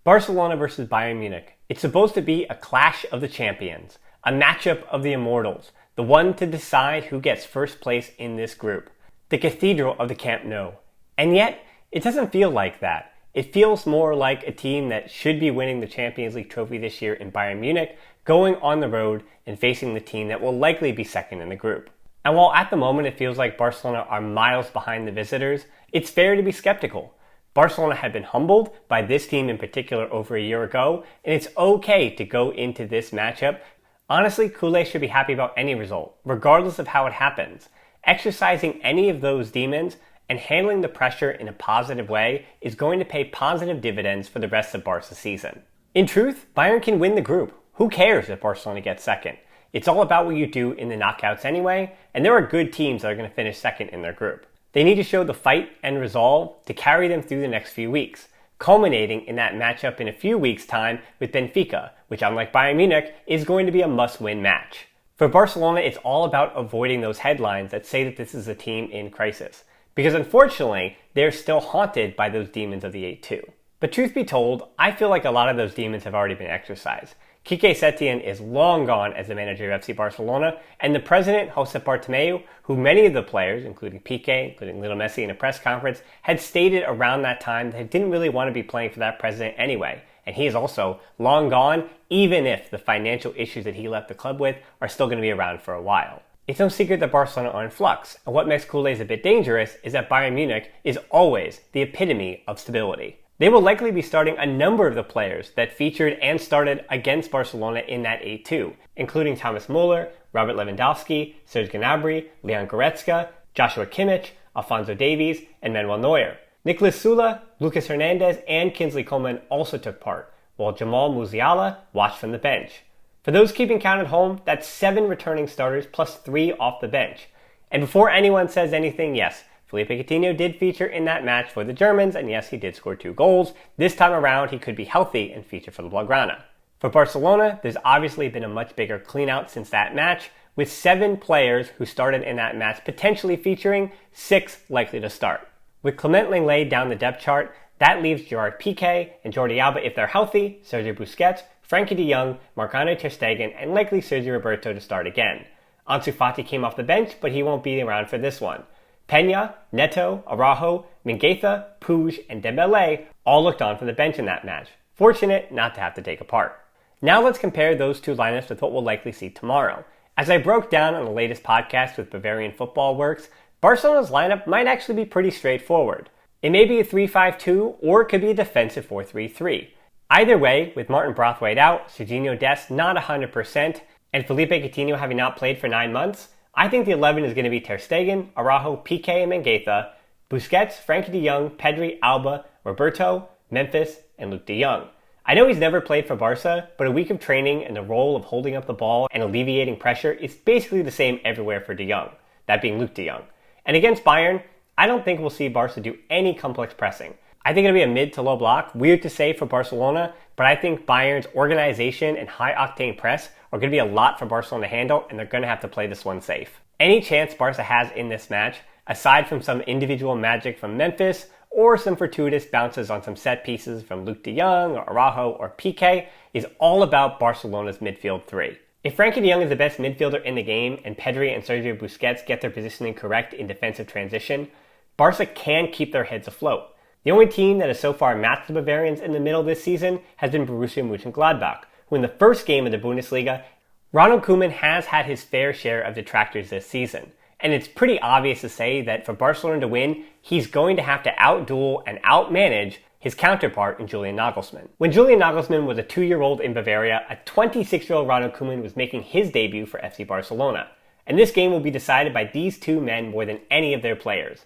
Barcelona versus Bayern Munich. It's supposed to be a clash of the champions, a matchup of the immortals, the one to decide who gets first place in this group, the cathedral of the Camp Nou. And yet, it doesn't feel like that. It feels more like a team that should be winning the Champions League trophy this year in Bayern Munich, going on the road and facing the team that will likely be second in the group. And while at the moment it feels like Barcelona are miles behind the visitors, it's fair to be skeptical. Barcelona had been humbled by this team in particular over a year ago, and it's okay to go into this matchup. Honestly, Kool-Aid should be happy about any result, regardless of how it happens. Exercising any of those demons and handling the pressure in a positive way is going to pay positive dividends for the rest of Barca's season. In truth, Bayern can win the group. Who cares if Barcelona gets second? It's all about what you do in the knockouts anyway, and there are good teams that are going to finish second in their group. They need to show the fight and resolve to carry them through the next few weeks, culminating in that matchup in a few weeks' time with Benfica, which unlike Bayern Munich, is going to be a must-win match. For Barcelona, it's all about avoiding those headlines that say that this is a team in crisis, because unfortunately, they're still haunted by those demons of the 8-2. But truth be told, I feel like a lot of those demons have already been exercised. Quique Setien is long gone as the manager of FC Barcelona, and the president, Josep Bartomeu, who many of the players, including Piqué, including Little Messi in a press conference, had stated around that time that they didn't really want to be playing for that president anyway. And he is also long gone, even if the financial issues that he left the club with are still going to be around for a while. It's no secret that Barcelona are in flux, and what makes Kool-Aid a bit dangerous is that Bayern Munich is always the epitome of stability. They will likely be starting a number of the players that featured and started against Barcelona in that 8-2, including Thomas Muller, Robert Lewandowski, Serge Gnabry, Leon Goretzka, Joshua Kimmich, Alphonso Davies, and Manuel Neuer. Nicolas Süle, Lucas Hernandez, and Kingsley Coman also took part, while Jamal Musiala watched from the bench. For those keeping count at home, that's 7 returning starters plus 3 off the bench. And before anyone says anything, yes, Felipe Coutinho did feature in that match for the Germans, and yes, he did score 2 goals. This time around, he could be healthy and feature for the Blaugrana. For Barcelona, there's obviously been a much bigger clean-out since that match, with 7 players who started in that match potentially featuring, 6 likely to start. With Clement Lenglet down the depth chart, that leaves Gerard Piqué and Jordi Alba if they're healthy, Sergio Busquets, Frankie de Jong, Marc-Andre ter Stegen, and likely Sergio Roberto to start again. Ansu Fati came off the bench, but he won't be around for this one. Peña, Neto, Araujo, Mingueza, Puig, and Dembélé all looked on from the bench in that match. Fortunate not to have to take a part. Now let's compare those two lineups with what we'll likely see tomorrow. As I broke down on the latest podcast with Bavarian Football Works, Barcelona's lineup might actually be pretty straightforward. It may be a 3-5-2 or it could be a defensive 4-3-3. Either way, with Martin Braithwaite out, Serginho Dest not 100%, and Felipe Coutinho having not played for 9 months, I think the 11 is going to be Ter Stegen, Araujo, Piqué, and Mingueza, Busquets, Frankie de Jong, Pedri, Alba, Roberto, Memphis, and Luke de Jong. I know he's never played for Barca, but a week of training and the role of holding up the ball and alleviating pressure is basically the same everywhere for de Jong, that being Luke de Jong. And against Bayern, I don't think we'll see Barca do any complex pressing. I think it'll be a mid to low block, weird to say for Barcelona, but I think Bayern's organization and high-octane press are going to be a lot for Barcelona to handle, and they're going to have to play this one safe. Any chance Barca has in this match, aside from some individual magic from Memphis, or some fortuitous bounces on some set pieces from Luke de Jong, or Araujo, or Piqué, is all about Barcelona's midfield 3. If Frankie de Jong is the best midfielder in the game, and Pedri and Sergio Busquets get their positioning correct in defensive transition, Barca can keep their heads afloat. The only team that has so far matched the Bavarians in the middle this season has been Borussia Mönchengladbach, who in the first game of the Bundesliga, Ronald Koeman has had his fair share of detractors this season. And it's pretty obvious to say that for Barcelona to win, he's going to have to outduel and outmanage his counterpart in Julian Nagelsmann. When Julian Nagelsmann was a 2-year-old in Bavaria, a 26-year-old Ronald Koeman was making his debut for FC Barcelona. And this game will be decided by these two men more than any of their players.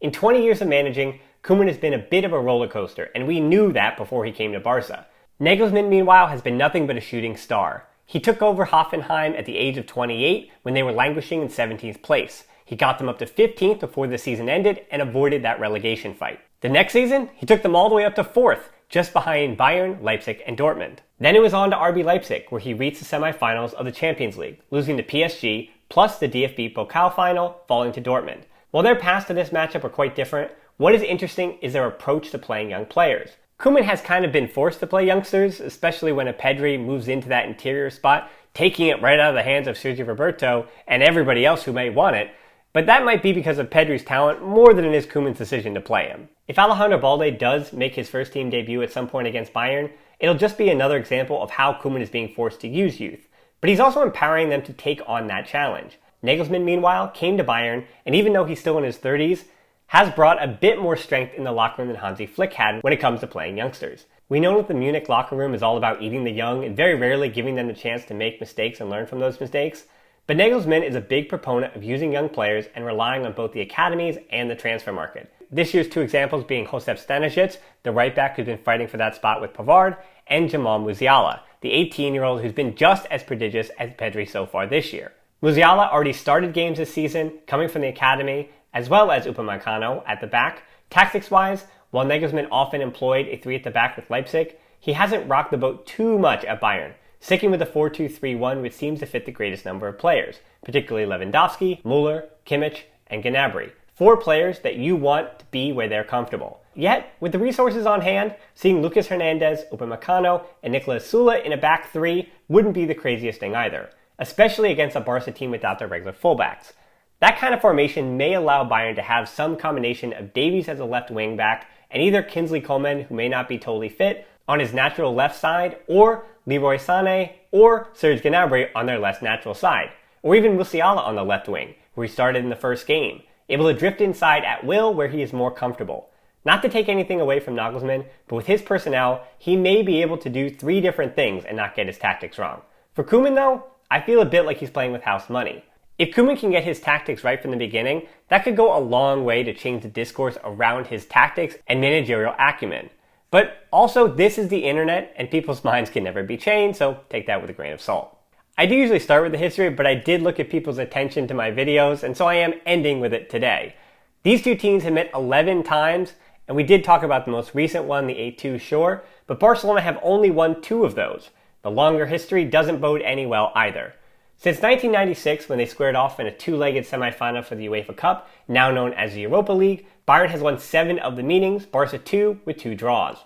In 20 years of managing, Koeman has been a bit of a roller coaster, and we knew that before he came to Barca. Nagelsmann, meanwhile, has been nothing but a shooting star. He took over Hoffenheim at the age of 28 when they were languishing in 17th place. He got them up to 15th before the season ended and avoided that relegation fight. The next season, he took them all the way up to 4th, just behind Bayern, Leipzig, and Dortmund. Then it was on to RB Leipzig, where he reached the semifinals of the Champions League, losing to PSG, plus the DFB Pokal final, falling to Dortmund. While their paths to this matchup are quite different, what is interesting is their approach to playing young players. Koeman has kind of been forced to play youngsters, especially when a Pedri moves into that interior spot, taking it right out of the hands of Sergio Roberto and everybody else who may want it, but that might be because of Pedri's talent more than it is Koeman's decision to play him. If Alejandro Balde does make his first team debut at some point against Bayern, it'll just be another example of how Koeman is being forced to use youth, but he's also empowering them to take on that challenge. Nagelsmann, meanwhile, came to Bayern, and even though he's still in his 30s, has brought a bit more strength in the locker room than Hansi Flick had when it comes to playing youngsters. We know that the Munich locker room is all about eating the young and very rarely giving them the chance to make mistakes and learn from those mistakes, but Nagelsmann is a big proponent of using young players and relying on both the academies and the transfer market. This year's two examples being Josep Stanisic, the right back who's been fighting for that spot with Pavard, and Jamal Musiala, the 18-year-old who's been just as prodigious as Pedri so far this year. Musiala already started games this season, coming from the academy, as well as Upamecano at the back. Tactics-wise, while Nagelsmann often employed a three at the back with Leipzig, he hasn't rocked the boat too much at Bayern, sticking with the 4-2-3-1, which seems to fit the greatest number of players, particularly Lewandowski, Müller, Kimmich, and Gnabry. 4 players that you want to be where they're comfortable. Yet, with the resources on hand, seeing Lucas Hernandez, Upamecano, and Nicolas Sula in a back three wouldn't be the craziest thing either, especially against a Barça team without their regular fullbacks. That kind of formation may allow Bayern to have some combination of Davies as a left wing back and either Kingsley Coman, who may not be totally fit, on his natural left side, or Leroy Sané or Serge Gnabry on their less natural side, or even Musiala on the left wing, where he started in the first game, able to drift inside at will where he is more comfortable. Not to take anything away from Nagelsmann, but with his personnel, he may be able to do 3 different things and not get his tactics wrong. For Koeman though, I feel a bit like he's playing with house money. If Koeman can get his tactics right from the beginning, that could go a long way to change the discourse around his tactics and managerial acumen. But also, this is the internet, and people's minds can never be changed, so take that with a grain of salt. I do usually start with the history, but I did look at people's attention to my videos, and so I am ending with it today. These two teams have met 11 times, and we did talk about the most recent one, the 8-2, sure, but Barcelona have only won 2 of those. The longer history doesn't bode any well either. Since 1996, when they squared off in a 2-legged semifinal for the UEFA Cup, now known as the Europa League, Bayern has won 7 of the meetings, Barça 2 with 2 draws.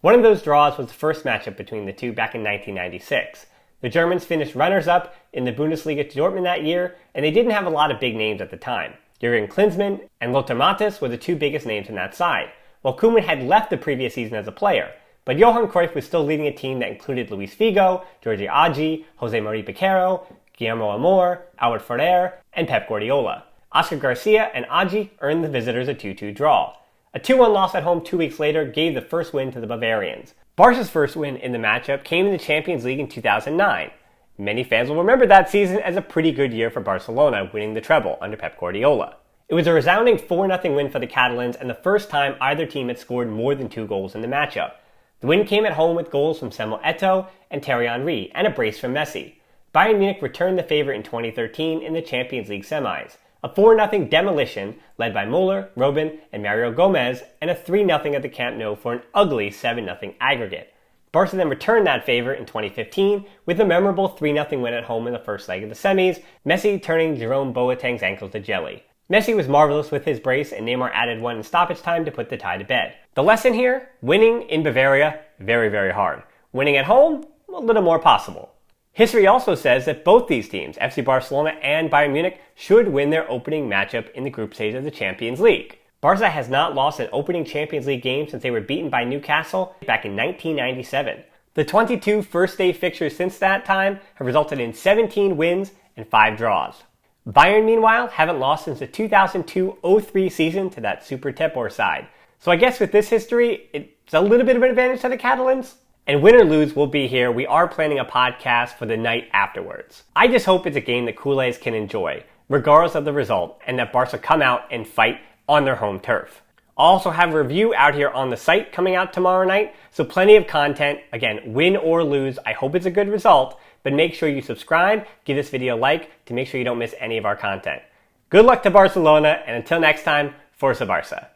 One of those draws was the first matchup between the two back in 1996. The Germans finished runners-up in the Bundesliga to Dortmund that year, and they didn't have a lot of big names at the time. Jürgen Klinsmann and Lothar Matthäus were the 2 biggest names on that side, while Koeman had left the previous season as a player. But Johan Cruyff was still leading a team that included Luis Figo, Jorge Agi, Jose Maria Piquero, Guillermo Amor, Albert Ferrer, and Pep Guardiola. Oscar Garcia and Agi earned the visitors a 2-2 draw. A 2-1 loss at home 2 weeks later gave the first win to the Bavarians. Barca's first win in the matchup came in the Champions League in 2009. Many fans will remember that season as a pretty good year for Barcelona, winning the treble under Pep Guardiola. It was a resounding 4-0 win for the Catalans and the first time either team had scored more than 2 goals in the matchup. The win came at home with goals from Samuel Eto'o and Thierry Henry and a brace from Messi. Bayern Munich returned the favor in 2013 in the Champions League semis. A 4-0 demolition led by Müller, Robben, and Mario Gomez, and a 3-0 at the Camp Nou for an ugly 7-0 aggregate. Barca then returned that favor in 2015 with a memorable 3-0 win at home in the first leg of the semis, Messi turning Jerome Boateng's ankles to jelly. Messi was marvelous with his brace, and Neymar added one in stoppage time to put the tie to bed. The lesson here? Winning in Bavaria, very, very hard. Winning at home? A little more possible. History also says that both these teams, FC Barcelona and Bayern Munich, should win their opening matchup in the group stage of the Champions League. Barca has not lost an opening Champions League game since they were beaten by Newcastle back in 1997. The 22 first-day fixtures since that time have resulted in 17 wins and 5 draws. Bayern, meanwhile, haven't lost since the 2002-03 season to that Super Tepor side. So I guess with this history, it's a little bit of an advantage to the Catalans. And win or lose, we'll be here. We are planning a podcast for the night afterwards. I just hope it's a game that Kool-Aids can enjoy, regardless of the result, and that Barca come out and fight on their home turf. I'll also have a review out here on the site coming out tomorrow night, so plenty of content. Again, win or lose, I hope it's a good result, but make sure you subscribe, give this video a like to make sure you don't miss any of our content. Good luck to Barcelona, and until next time, Forza Barça.